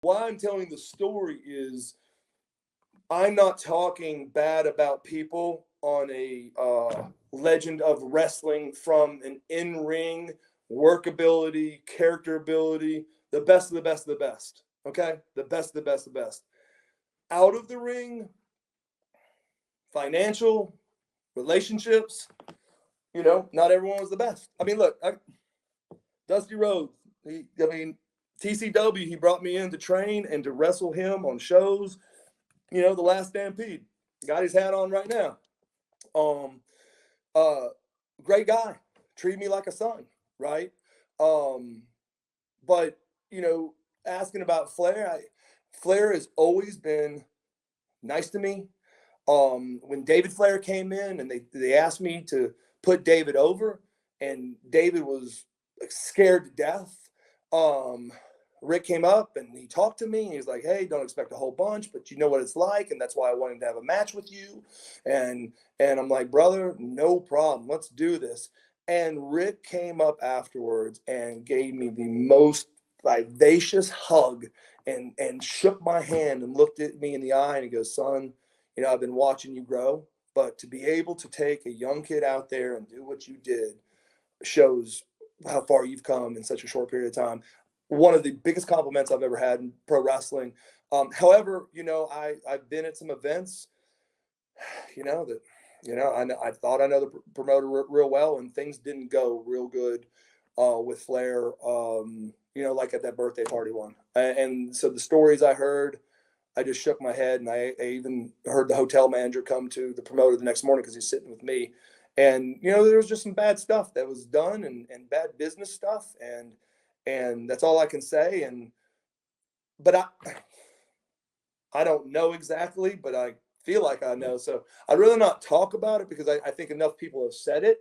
why I'm telling the story is I'm not talking bad about people on a legend of wrestling from an in ring workability, character ability, the best of the best of the best. Okay? The best of the best of the best. Out of the ring, financial, relationships, not everyone was the best. I mean, look, Dusty Rhodes, TCW, he brought me in to train and to wrestle him on shows, the last Stampede. Got his hat on right now. Um, uh, Great guy, treated me like a son, right? Um, but asking about Flair, Flair has always been nice to me. When David Flair came in and they asked me to put David over, and David was like scared to death. Um, Rick came up and he talked to me. And he was like, "Hey, don't expect a whole bunch, but you know what it's like, and that's why I wanted to have a match with you." And I'm like, "Brother, no problem. Let's do this." And Rick came up afterwards and gave me the most vivacious hug and shook my hand and looked at me in the eye and he goes, "Son, I've been watching you grow, but to be able to take a young kid out there and do what you did shows how far you've come in such a short period of time." One of the biggest compliments I've ever had in pro wrestling. However, I've been at some events, that, I thought I know the promoter real well, and things didn't go real good with Flair, like at that birthday party one. And so the stories I heard, I just shook my head, and I even heard the hotel manager come to the promoter the next morning because he's sitting with me. And, there was just some bad stuff that was done and bad business stuff. And that's all I can say. But I don't know exactly, but I feel like I know. So I'd rather not talk about it because I think enough people have said it.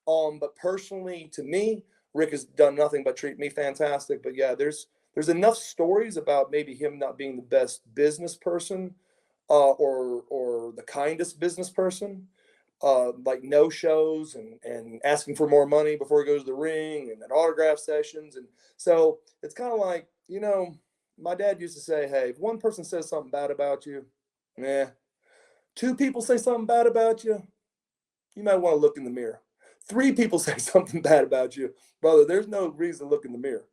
But personally, to me, Rick has done nothing but treat me fantastic. But yeah, there's enough stories about maybe him not being the best business person, or the kindest business person, like no shows and asking for more money before he goes to the ring and at autograph sessions. And so it's kind of like, my dad used to say, "Hey, if one person says something bad about you, yeah, two people say something bad about you, you might want to look in the mirror. Three people say something bad about you, brother, there's no reason to look in the mirror."